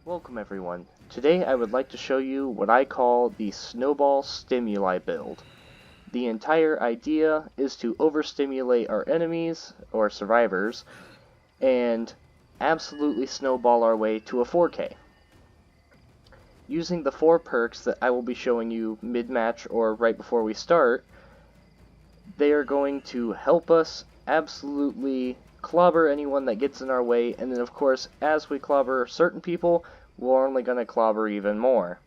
Welcome everyone. Today I would like to show you what I call the snowball stimuli build. The entire idea is to overstimulate our enemies, or survivors, and absolutely snowball our way to a 4K. Using the 4 perks that I will be showing you mid-match or right before we start, they are going to help us absolutely clobber anyone that gets in our way, and then of course, as we clobber certain people, we're only going to clobber even more.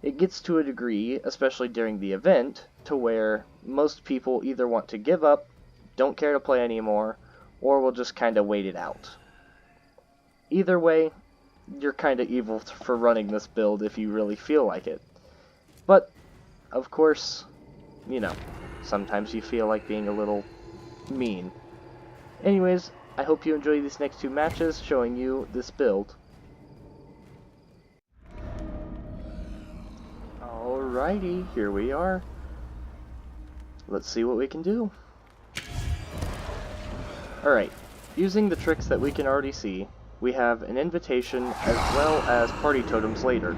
It gets to a degree, especially during the event, to where most people either want to give up, don't care to play anymore, or will just kind of wait it out. Either way, you're kind of evil for running this build if you really feel like it. But, of course, you know, sometimes you feel like being a little mean. Anyways, I hope you enjoy these next 2 matches showing you this build. Alrighty, here we are. Let's see what we can do. Alright, using the tricks that we can already see, we have an invitation as well as party totems later.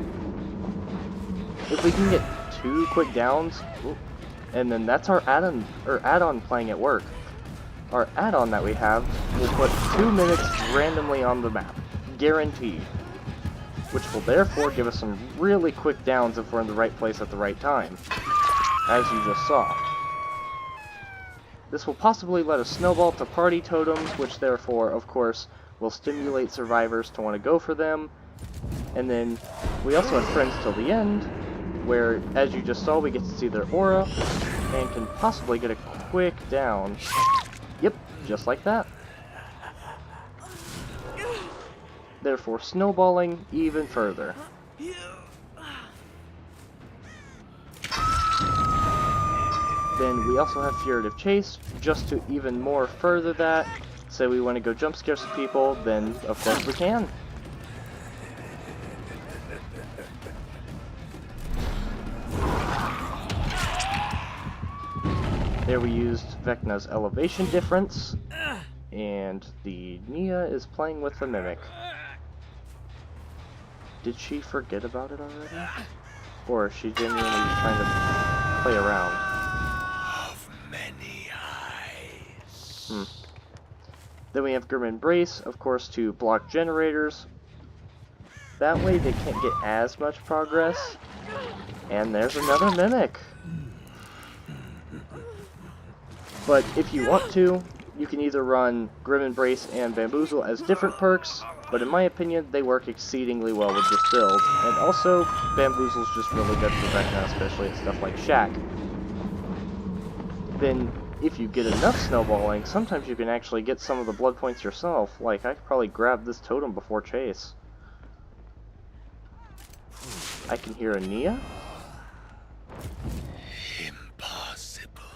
If we can get 2 quick downs, and then that's our add-on playing at work. Our add-on that we have will put 2 minutes randomly on the map, guaranteed, which will therefore give us some really quick downs if we're in the right place at the right time, as you just saw. This will possibly let us snowball to party totems, which therefore, of course, will stimulate survivors to want to go for them. And then we also have friends till the end, where, as you just saw, we get to see their aura, and can possibly get a quick down. Yep, just like that. Therefore snowballing even further. Then we also have Furtive Chase, just to even more further that. Say we want to go jump scare some people, then of course we can. There we used Vecna's elevation difference, and the Nia is playing with the Mimic. Did she forget about it already? Or is she genuinely trying to play around? Of many eyes. Then we have Grim Embrace, of course, to block generators. That way they can't get as much progress. And there's another Mimic. But if you want to, you can either run Grim Embrace and Bamboozle as different perks, but in my opinion, they work exceedingly well with this build. And also, Bamboozle's just really good for Vecna, especially at stuff like Shack. Then, if you get enough snowballing, sometimes you can actually get some of the blood points yourself. Like, I could probably grab this totem before Chase. I can hear a Nia.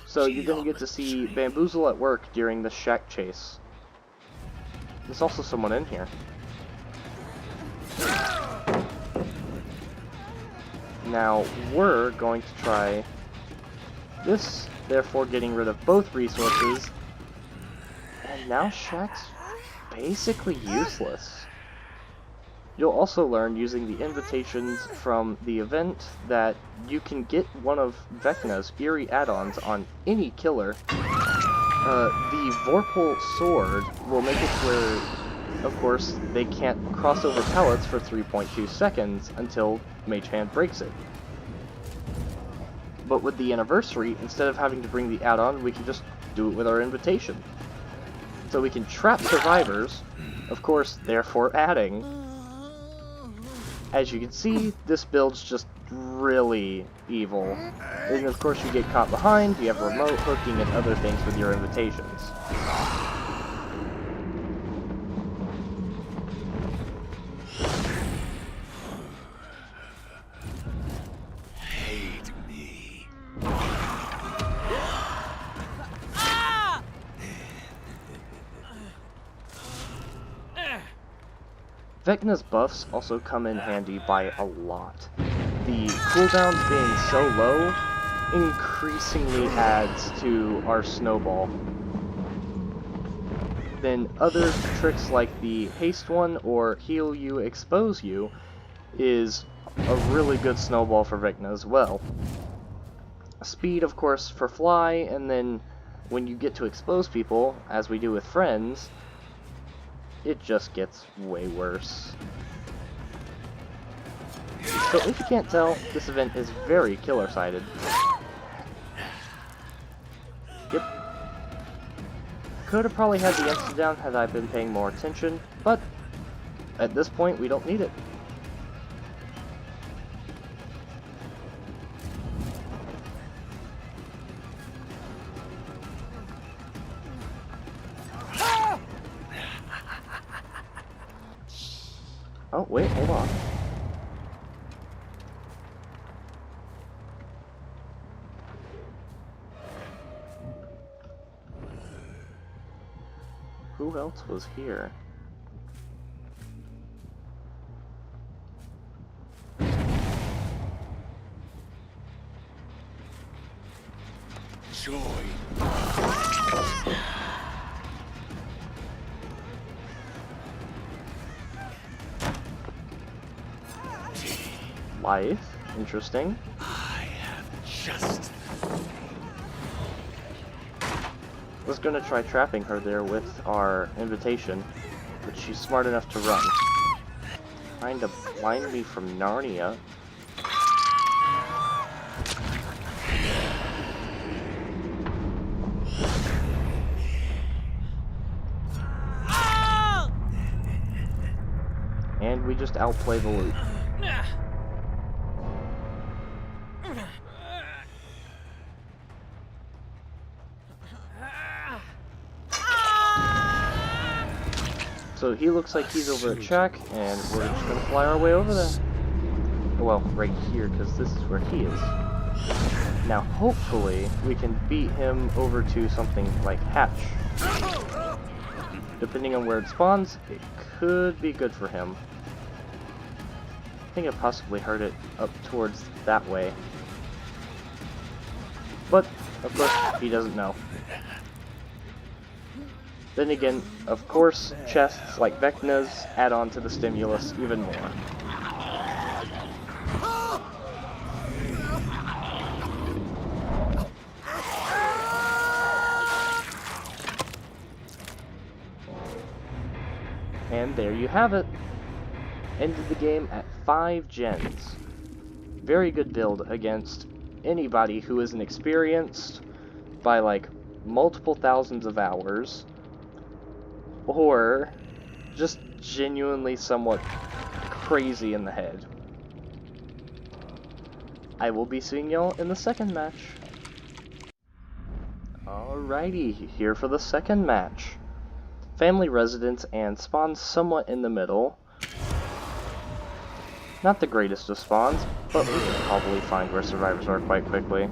So you're going to get to see Bamboozle at work during the Shack chase. There's also someone in here. Now, we're going to try this, therefore getting rid of both resources. And now Shack's basically useless. You'll also learn, using the invitations from the event, that you can get one of Vecna's eerie add-ons on any killer. The Vorpal Sword will make it where, of course, they can't cross over pallets for 3.2 seconds until Mage Hand breaks it. But with the anniversary, instead of having to bring the add-on, we can just do it with our invitation. So we can trap survivors, of course, therefore adding. As you can see, this build's just really evil. And of course you get caught behind, you have remote hooking and other things with your invitations. Hate me. Vecna's buffs also come in handy by a lot. The cooldowns being so low increasingly adds to our snowball. then other tricks like the haste one or heal you, expose you is a really good snowball for Vecna as well. Speed, of course, for fly, and then when you get to expose people, as we do with friends, it just gets way worse. So if you can't tell, this event is very killer-sided. Yep. Could have probably had the instant down had I been paying more attention, but at this point we don't need it. Oh, wait, hold on. Who else was here? Joy. Life. Interesting. I have just... Was gonna try trapping her there with our invitation, but she's smart enough to run. Trying to blind me from Narnia. And we just outplay the loop. So he looks like he's over at Shack, and we're just gonna fly our way over there. Well, right here, because this is where he is. Now, hopefully, we can beat him over to something like Hatch. Depending on where it spawns, it could be good for him. I think I possibly heard it up towards that way. But, of course, he doesn't know. Then again, of course, chests like Vecna's add on to the stimulus even more. And there you have it. Ended the game at 5 gens. Very good build against anybody who isn't experienced by like multiple thousands of hours, or just genuinely somewhat crazy in the head. I will be seeing y'all in the second match. Alrighty, here for the second match. Family residence and spawns somewhat in the middle. Not the greatest of spawns, but we can probably find where survivors are quite quickly.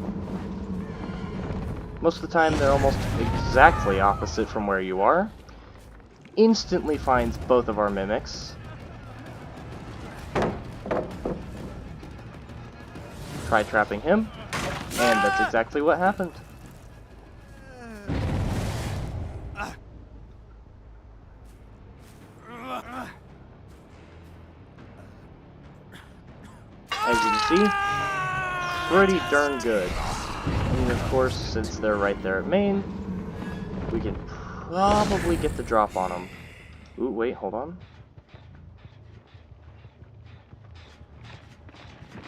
Most of the time they're almost exactly opposite from where you are. Instantly finds both of our mimics. Try trapping him, and that's exactly what happened. As you can see, pretty darn good. And of course, since they're right there at main, we can probably get the drop on them. Ooh, wait, hold on.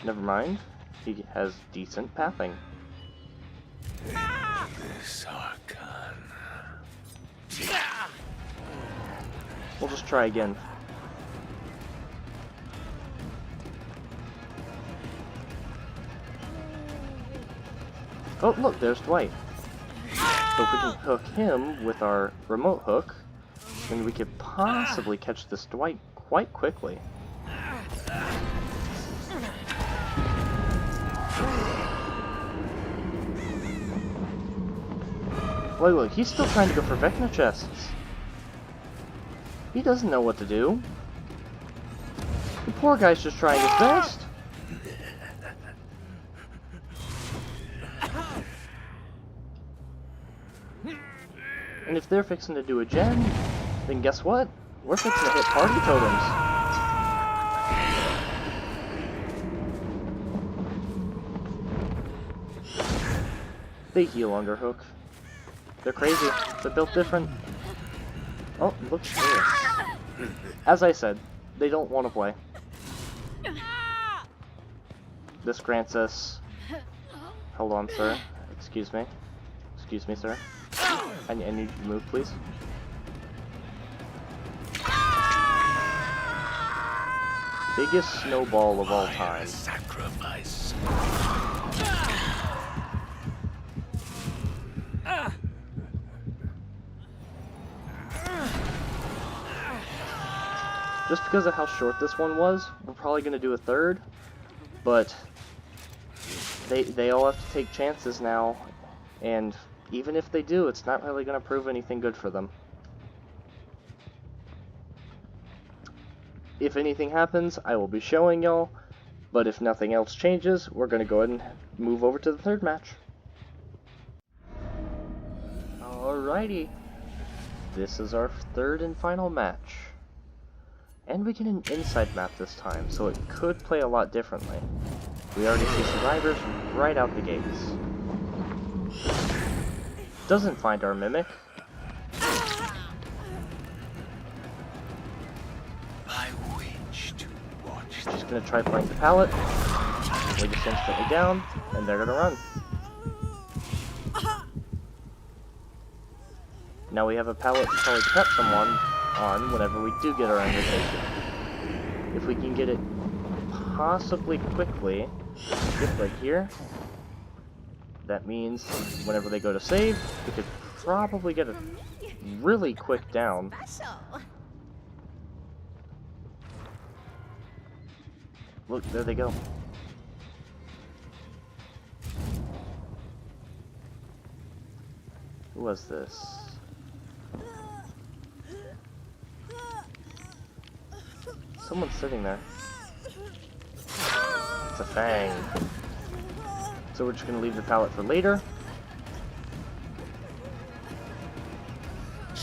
Never mind. He has decent pathing. We'll just try again. Oh, look, there's Dwight. So if we can hook him with our remote hook, then we could possibly catch this Dwight quite quickly. Look, he's still trying to go for Vecna chests. He doesn't know what to do. The poor guy's just trying his best. And if they're fixing to do a gen, then guess what? We're fixing to hit party totems. They heal underhook. They're crazy. They're built different. Oh, look at this. As I said, they don't want to play. This grants us... Hold on, sir. Excuse me. Excuse me, sir. I need you to move, please. Biggest snowball of all time. Sacrifice. Just because of how short this one was, we're probably going to do a third, but they all have to take chances now, and even if they do, it's not really going to prove anything good for them. If anything happens, I will be showing y'all, but if nothing else changes, we're going to go ahead and move over to the third match. Alrighty, this is our third and final match. And we get an inside map this time, so it could play a lot differently. We already see survivors right out the gates. Doesn't find our mimic. I wish to watch. She's gonna try playing the pallet. We just instantly down, and they're gonna run. Now we have a pallet to probably prep someone on whenever we do get our invitation. If we can get it possibly quickly, get right here, that means whenever they go to save, we could probably get a really quick down. Look, there they go. Who was this? Someone's sitting there. It's a fang. So we're just gonna leave the pallet for later.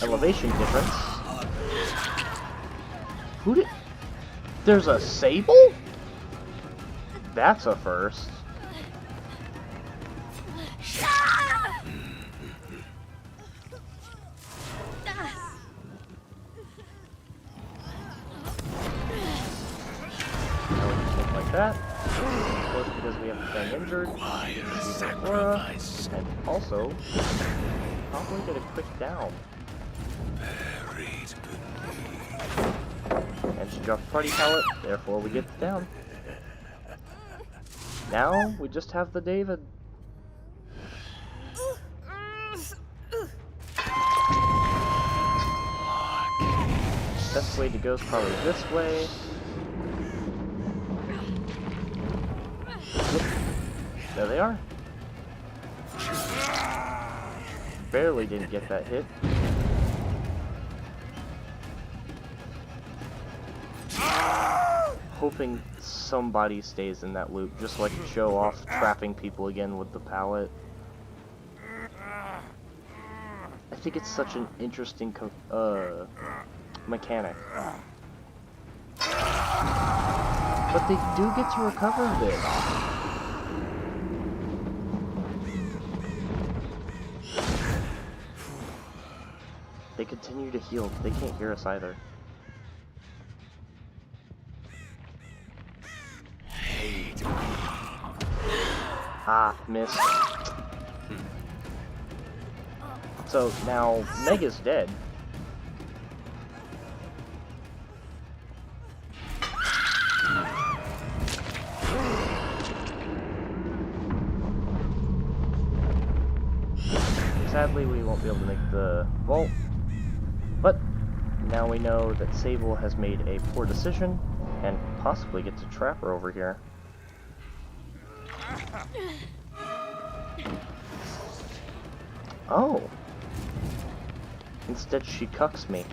Elevation difference. Who did... There's a Sable? That's a first. That. Of course, because we have the thing injured. Sacrifice. And also, probably get a quick down. Buried And she dropped party pallet, therefore we get the down. Now, we just have the David. Best way to go is probably this way. There they are. Barely didn't get that hit. Hoping somebody stays in that loop, just so I can show off trapping people again with the pallet. I think it's such an interesting mechanic. But they do get to recover a bit. They continue to heal. They can't hear us either. hate. Ah, missed. So now Mega's dead. Sadly, we won't be able to make the vault. But now we know that Sable has made a poor decision and possibly gets a trapper over here. Oh. Instead she cucks me.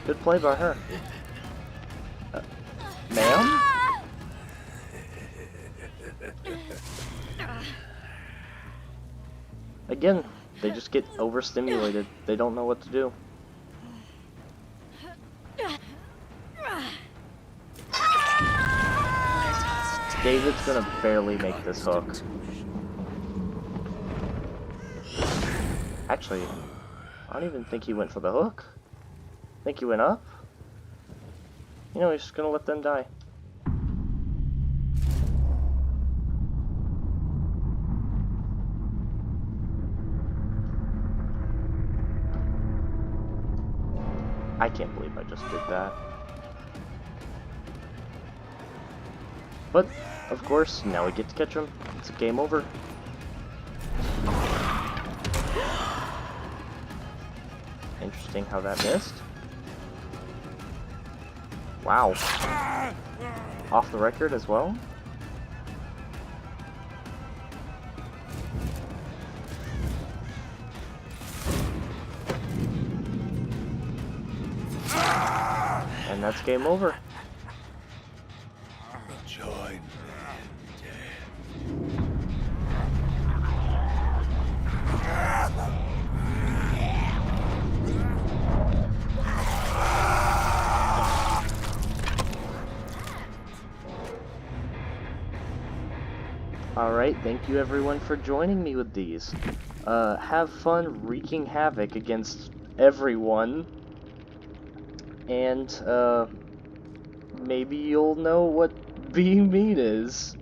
Good play by her. Ma'am? Again, they just get overstimulated. They don't know what to do. David's gonna barely make this hook. Actually, I don't even think he went for the hook. I think he went up. You know, he's just gonna let them die. I can't believe I just did that. But, of course, now we get to catch him. It's a game over. Interesting how that missed. Wow. Off the record as well. And that's game over. Join me Alright, thank you everyone for joining me with these. Have fun wreaking havoc against everyone. And, maybe you'll know what being mean is.